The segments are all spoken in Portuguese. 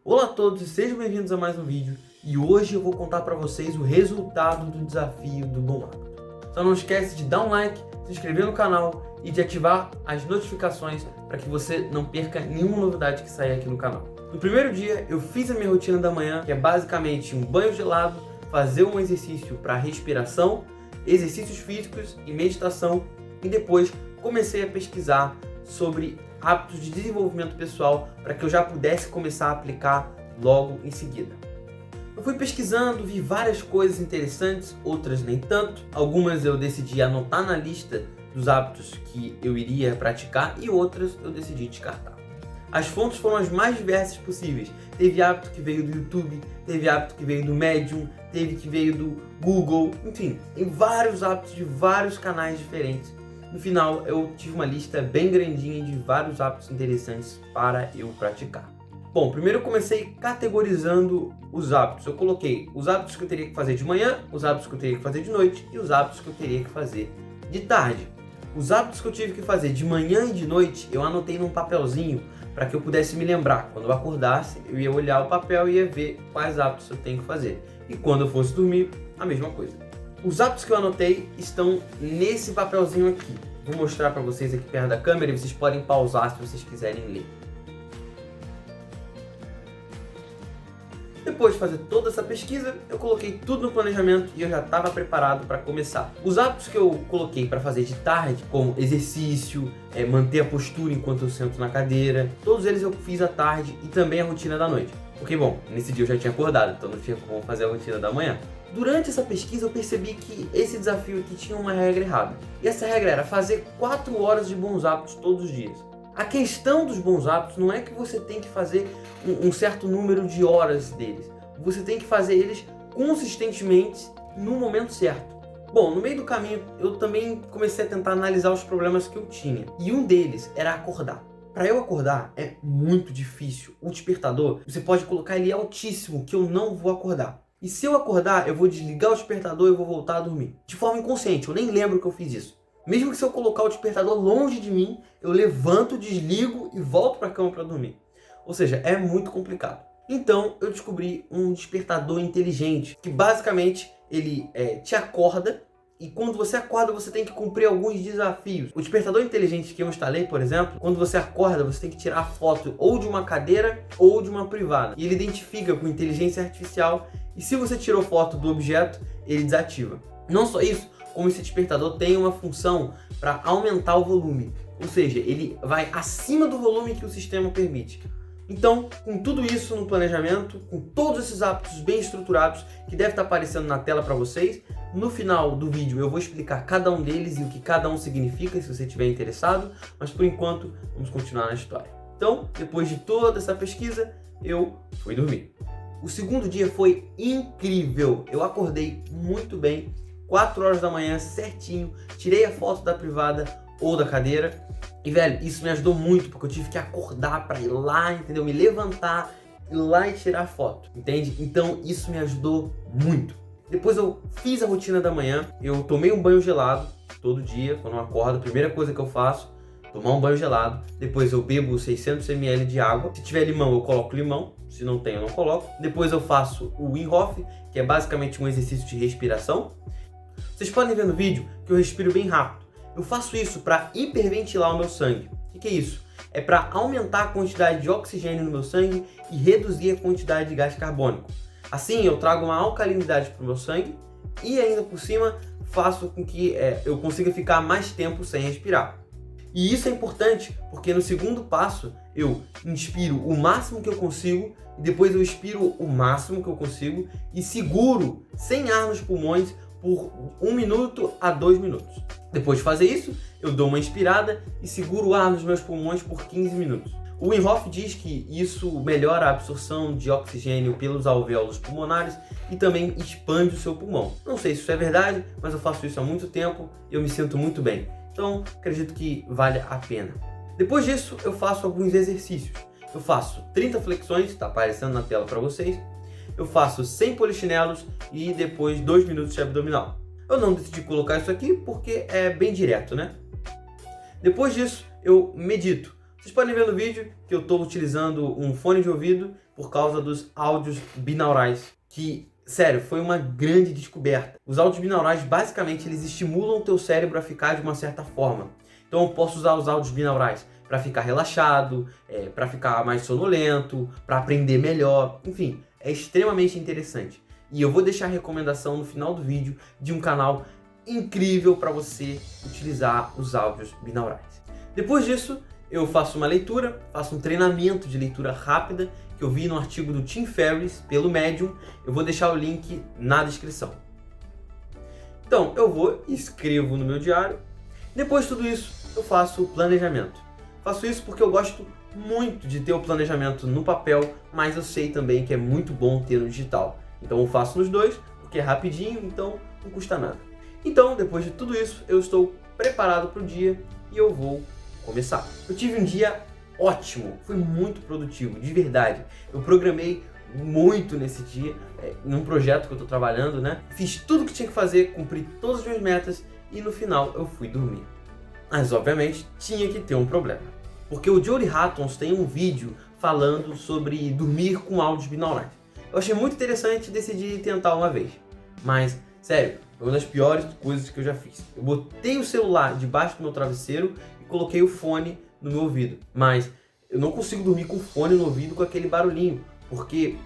Olá a todos e sejam bem-vindos a mais um vídeo. E hoje eu vou contar para vocês o resultado do desafio do Bom Hábito. Então não esquece de dar um like, se inscrever no canal e de ativar as notificações para que você não perca nenhuma novidade que sair aqui no canal. No primeiro dia eu fiz a minha rotina da manhã, que é basicamente um banho gelado, fazer um exercício para respiração, exercícios físicos e meditação, e depois comecei a pesquisar sobre hábitos de desenvolvimento pessoal para que eu já pudesse começar a aplicar logo em seguida. Eu fui pesquisando, vi várias coisas interessantes, outras nem tanto. Algumas eu decidi anotar na lista dos hábitos que eu iria praticar e outras eu decidi descartar. As fontes foram as mais diversas possíveis. Teve hábito que veio do YouTube, teve hábito que veio do Medium, teve que veio do Google, enfim, tem vários hábitos de vários canais diferentes. No final, eu tive uma lista bem grandinha de vários hábitos interessantes para eu praticar. Bom, primeiro eu comecei categorizando os hábitos. Eu coloquei os hábitos que eu teria que fazer de manhã, os hábitos que eu teria que fazer de noite e os hábitos que eu teria que fazer de tarde. Os hábitos que eu tive que fazer de manhã e de noite, eu anotei num papelzinho para que eu pudesse me lembrar. Quando eu acordasse, eu ia olhar o papel e ia ver quais hábitos eu tenho que fazer. E quando eu fosse dormir, a mesma coisa. Os hábitos que eu anotei estão nesse papelzinho aqui. Vou mostrar para vocês aqui perto da câmera e vocês podem pausar se vocês quiserem ler. Depois de fazer toda essa pesquisa, eu coloquei tudo no planejamento e eu já estava preparado para começar. Os hábitos que eu coloquei para fazer de tarde, como exercício, manter a postura enquanto eu sento na cadeira, todos eles eu fiz à tarde e também a rotina da noite. Porque, bom, nesse dia eu já tinha acordado, então não tinha como fazer a rotina da manhã. Durante essa pesquisa eu percebi que esse desafio aqui tinha uma regra errada. E essa regra era fazer 4 horas de bons hábitos todos os dias. A questão dos bons hábitos não é que você tem que fazer um certo número de horas deles. Você tem que fazer eles consistentemente no momento certo. Bom, no meio do caminho eu também comecei a tentar analisar os problemas que eu tinha. E um deles era acordar. Para eu acordar é muito difícil. O despertador, você pode colocar ele altíssimo que eu não vou acordar. E se eu acordar, eu vou desligar o despertador e eu vou voltar a dormir. De forma inconsciente, eu nem lembro que eu fiz isso. Mesmo que se eu colocar o despertador longe de mim, eu levanto, desligo e volto para a cama para dormir. Ou seja, é muito complicado. Então eu descobri um despertador inteligente, que basicamente ele te acorda. E quando você acorda, você tem que cumprir alguns desafios. O despertador inteligente que eu instalei, por exemplo, quando você acorda, você tem que tirar a foto ou de uma cadeira ou de uma privada. E ele identifica com inteligência artificial. E se você tirou foto do objeto, ele desativa. Não só isso, como esse despertador tem uma função para aumentar o volume. Ou seja, ele vai acima do volume que o sistema permite. Então, com tudo isso no planejamento, com todos esses hábitos bem estruturados, que deve estar aparecendo na tela para vocês, no final do vídeo eu vou explicar cada um deles e o que cada um significa, se você estiver interessado, mas por enquanto vamos continuar na história. Então, depois de toda essa pesquisa, eu fui dormir. O segundo dia foi incrível, eu acordei muito bem, 4 horas da manhã, certinho, tirei a foto da privada ou da cadeira. E, velho, isso me ajudou muito, porque eu tive que acordar para ir lá, entendeu? Me levantar, ir lá e tirar a foto, entende? Então, isso me ajudou muito. Depois eu fiz a rotina da manhã, eu tomei um banho gelado todo dia, quando eu acordo. A primeira coisa que eu faço, tomar um banho gelado. Depois eu bebo 600 ml de água. Se tiver limão, eu coloco limão. Se não tem, eu não coloco. Depois eu faço o Wim Hof, que é basicamente um exercício de respiração. Vocês podem ver no vídeo que eu respiro bem rápido. Eu faço isso para hiperventilar o meu sangue. O que é isso? É para aumentar a quantidade de oxigênio no meu sangue e reduzir a quantidade de gás carbônico. Assim eu trago uma alcalinidade para o meu sangue e ainda por cima faço com que eu consiga ficar mais tempo sem respirar. E isso é importante porque no segundo passo eu inspiro o máximo que eu consigo e depois eu expiro o máximo que eu consigo e seguro sem ar nos pulmões por 1 minuto a 2 minutos. Depois de fazer isso, eu dou uma inspirada e seguro o ar nos meus pulmões por 15 minutos. O Wim Hof diz que isso melhora a absorção de oxigênio pelos alvéolos pulmonares e também expande o seu pulmão. Não sei se isso é verdade, mas eu faço isso há muito tempo e eu me sinto muito bem. Então, acredito que vale a pena. Depois disso, eu faço alguns exercícios. Eu faço 30 flexões, está aparecendo na tela para vocês. Eu faço 100 polichinelos e depois 2 minutos de abdominal. Eu não decidi colocar isso aqui porque é bem direto, né? Depois disso, eu medito. Vocês podem ver no vídeo que eu estou utilizando um fone de ouvido por causa dos áudios binaurais, que, sério, foi uma grande descoberta. Os áudios binaurais, basicamente, eles estimulam o teu cérebro a ficar de uma certa forma. Então eu posso usar os áudios binaurais para ficar relaxado, para ficar mais sonolento, para aprender melhor, enfim, é extremamente interessante. E eu vou deixar a recomendação no final do vídeo de um canal incrível para você utilizar os áudios binaurais. Depois disso, eu faço uma leitura, faço um treinamento de leitura rápida que eu vi no artigo do Tim Ferriss pelo Medium. Eu vou deixar o link na descrição. Então, eu vou e escrevo no meu diário. Depois de tudo isso, eu faço o planejamento. Faço isso porque eu gosto muito de ter o planejamento no papel, mas eu sei também que é muito bom ter no digital. Então eu faço nos dois, porque é rapidinho, então não custa nada. Então, depois de tudo isso, eu estou preparado para o dia e eu vou começar. Eu tive um dia ótimo, foi muito produtivo, de verdade. Eu programei muito nesse dia, em um projeto que eu estou trabalhando, né? Fiz tudo o que tinha que fazer, cumpri todas as minhas metas e no final eu fui dormir. Mas, obviamente, tinha que ter um problema. Porque o Jory Hatton tem um vídeo falando sobre dormir com áudios binaurais. Eu achei muito interessante e decidi tentar uma vez. Mas, sério, foi uma das piores coisas que eu já fiz. Eu botei o celular debaixo do meu travesseiro e coloquei o fone no meu ouvido. Mas eu não consigo dormir com o fone no ouvido com aquele barulhinho. Porque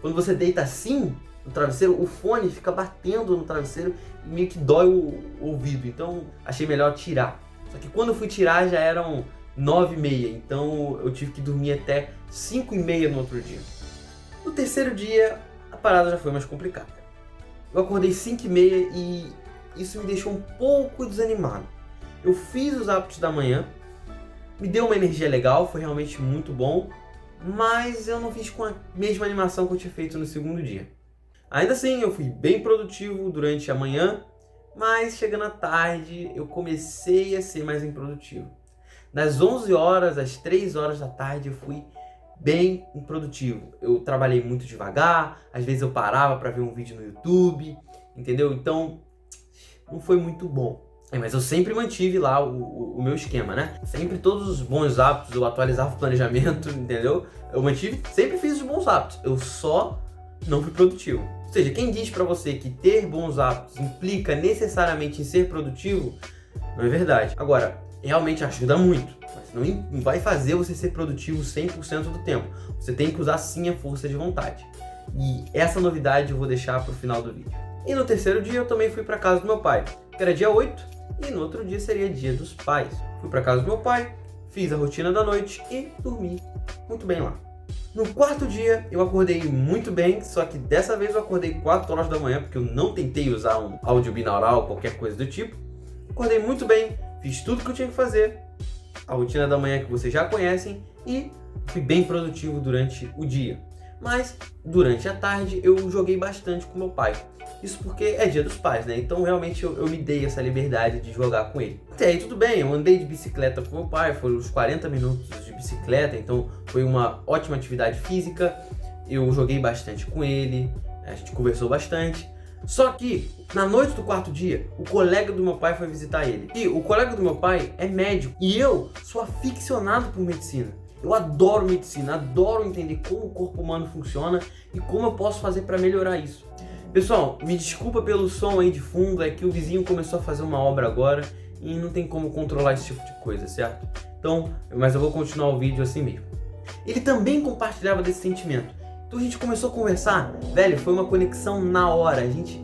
quando você deita assim no travesseiro, o fone fica batendo no travesseiro e meio que dói o ouvido. Então, achei melhor tirar. Só que quando eu fui tirar já eram 9h30, então eu tive que dormir até 5h30 no outro dia. No terceiro dia, a parada já foi mais complicada. Eu acordei 5h30 e isso me deixou um pouco desanimado. Eu fiz os hábitos da manhã, me deu uma energia legal, foi realmente muito bom, mas eu não fiz com a mesma animação que eu tinha feito no segundo dia. Ainda assim, eu fui bem produtivo durante a manhã, mas chegando à tarde eu comecei a ser mais improdutivo. Das 11 horas às 3 horas da tarde eu fui bem improdutivo. Eu trabalhei muito devagar, às vezes eu parava para ver um vídeo no YouTube, entendeu? Então não foi muito bom. Mas eu sempre mantive lá o meu esquema, né? Sempre todos os bons hábitos, eu atualizava o planejamento, entendeu? Eu mantive, sempre fiz os bons hábitos, eu só não fui produtivo. Ou seja, quem diz pra você que ter bons hábitos implica necessariamente em ser produtivo, não é verdade. Agora, realmente ajuda muito, mas não vai fazer você ser produtivo 100% do tempo. Você tem que usar sim a força de vontade. E essa novidade eu vou deixar pro final do vídeo. E no terceiro dia eu também fui pra casa do meu pai, que era dia 8, e no outro dia seria dia dos pais. Fui pra casa do meu pai, fiz a rotina da noite e dormi muito bem lá. No quarto dia eu acordei muito bem, só que dessa vez eu acordei 4 horas da manhã, porque eu não tentei usar um áudio binaural ou qualquer coisa do tipo. Acordei muito bem, fiz tudo que eu tinha que fazer, a rotina da manhã que vocês já conhecem, e fui bem produtivo durante o dia. Mas durante a tarde eu joguei bastante com meu pai. Isso porque é dia dos pais, né? Então realmente eu me dei essa liberdade de jogar com ele. Até aí tudo bem, eu andei de bicicleta com meu pai, foram uns 40 minutos de bicicleta, então foi uma ótima atividade física. Eu joguei bastante com ele, a gente conversou bastante. Só que na noite do quarto dia, o colega do meu pai foi visitar ele. E o colega do meu pai é médico e eu sou aficionado por medicina. Eu adoro medicina, adoro entender como o corpo humano funciona e como eu posso fazer para melhorar isso. Pessoal, me desculpa pelo som aí de fundo, é que o vizinho começou a fazer uma obra agora e não tem como controlar esse tipo de coisa, certo? Então, mas eu vou continuar o vídeo assim mesmo. Ele também compartilhava desse sentimento. Então a gente começou a conversar, velho, foi uma conexão na hora. A gente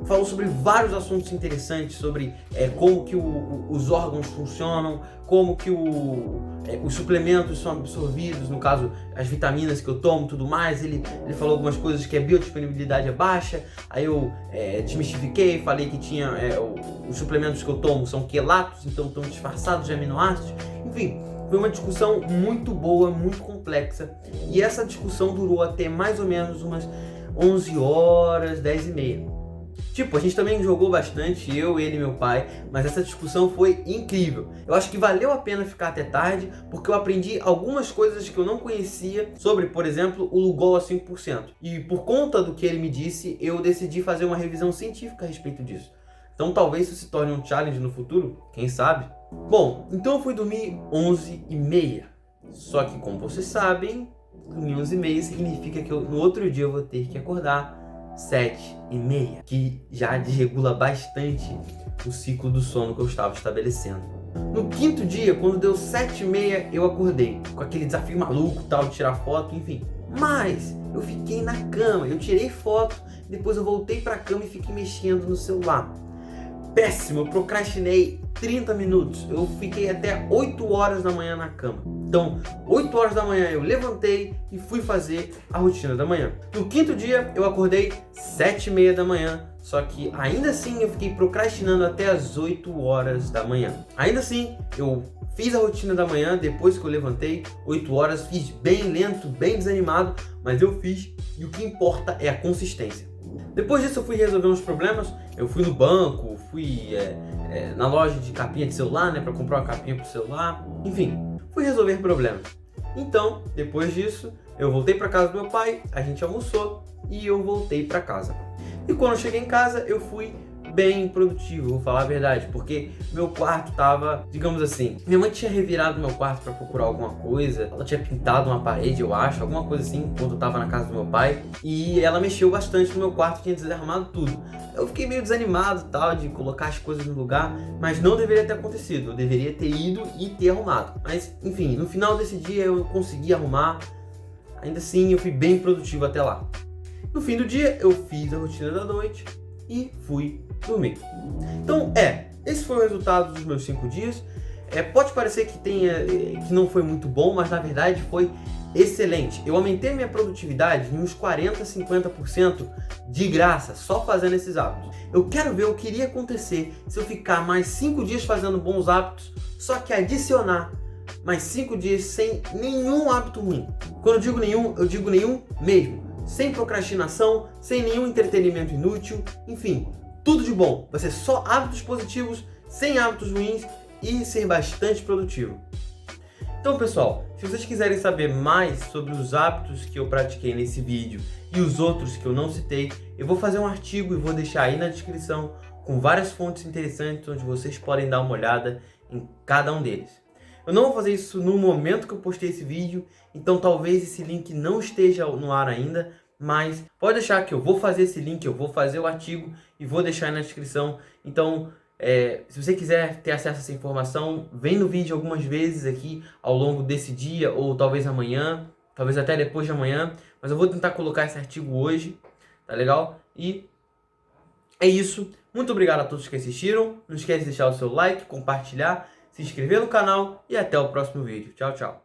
falou sobre vários assuntos interessantes, sobre como que os órgãos funcionam, como que os suplementos são absorvidos, no caso as vitaminas que eu tomo, tudo mais. Ele falou algumas coisas que a biodisponibilidade é baixa, aí eu desmistifiquei, falei que tinha os suplementos que eu tomo são quelatos, então estão disfarçados de aminoácidos, enfim. Foi uma discussão muito boa, muito complexa, e essa discussão durou até mais ou menos umas 11 horas, 10h30. Tipo, a gente também jogou bastante, eu, ele e meu pai, mas essa discussão foi incrível. Eu acho que valeu a pena ficar até tarde, porque eu aprendi algumas coisas que eu não conhecia sobre, por exemplo, o Lugol a 5%. E por conta do que ele me disse, eu decidi fazer uma revisão científica a respeito disso. Então talvez isso se torne um challenge no futuro, quem sabe? Bom, então eu fui dormir 11h30. Só que, como vocês sabem, dormir 11h30 significa que no outro dia eu vou ter que acordar 7h30, que já desregula bastante o ciclo do sono que eu estava estabelecendo. No quinto dia, quando deu 7h30, eu acordei, com aquele desafio maluco, tal, de tirar foto, enfim. Mas eu fiquei na cama, eu tirei foto, depois eu voltei pra cama e fiquei mexendo no celular. Péssimo, eu procrastinei 30 minutos, eu fiquei até 8 horas da manhã na cama. Então, 8 horas da manhã eu levantei e fui fazer a rotina da manhã. No quinto dia, eu acordei 7h30 da manhã, só que ainda assim eu fiquei procrastinando até as 8 horas da manhã. Ainda assim, eu fiz a rotina da manhã depois que eu levantei, 8 horas, fiz bem lento, bem desanimado, mas eu fiz e o que importa é a consistência. Depois disso eu fui resolver uns problemas, eu fui no banco, fui na loja de capinha de celular, né, para comprar uma capinha pro celular, enfim, fui resolver problemas. Então, depois disso, eu voltei para casa do meu pai, a gente almoçou e eu voltei para casa. E quando eu cheguei em casa, eu fui bem produtivo, vou falar a verdade, porque meu quarto tava, digamos assim, minha mãe tinha revirado meu quarto para procurar alguma coisa, ela tinha pintado uma parede, eu acho, alguma coisa assim, quando eu tava na casa do meu pai, e ela mexeu bastante no meu quarto, tinha desarrumado tudo. Eu fiquei meio desanimado, tal, de colocar as coisas no lugar, mas não deveria ter acontecido, eu deveria ter ido e ter arrumado. Mas, enfim, no final desse dia eu consegui arrumar, ainda assim eu fui bem produtivo até lá. No fim do dia eu fiz a rotina da noite e fui dormir. Então, esse foi o resultado dos meus 5 dias. Pode parecer que não foi muito bom, mas na verdade foi excelente. Eu aumentei minha produtividade em uns 40, 50% de graça, só fazendo esses hábitos. Eu quero ver o que iria acontecer se eu ficar mais 5 dias fazendo bons hábitos, só que adicionar mais 5 dias sem nenhum hábito ruim. Quando eu digo nenhum, eu digo nenhum mesmo. Sem procrastinação, sem nenhum entretenimento inútil, enfim, tudo de bom. Vai ser só hábitos positivos, sem hábitos ruins e ser bastante produtivo. Então, pessoal, se vocês quiserem saber mais sobre os hábitos que eu pratiquei nesse vídeo e os outros que eu não citei, eu vou fazer um artigo e vou deixar aí na descrição com várias fontes interessantes onde vocês podem dar uma olhada em cada um deles. Eu não vou fazer isso no momento que eu postei esse vídeo, então talvez esse link não esteja no ar ainda, mas pode deixar que eu vou fazer esse link, eu vou fazer o artigo e vou deixar aí na descrição. Então, se você quiser ter acesso a essa informação, vem no vídeo algumas vezes aqui ao longo desse dia, ou talvez amanhã, talvez até depois de amanhã, mas eu vou tentar colocar esse artigo hoje, tá legal? E é isso. Muito obrigado a todos que assistiram. Não esquece de deixar o seu like, compartilhar, se inscrever no canal e até o próximo vídeo. Tchau, tchau.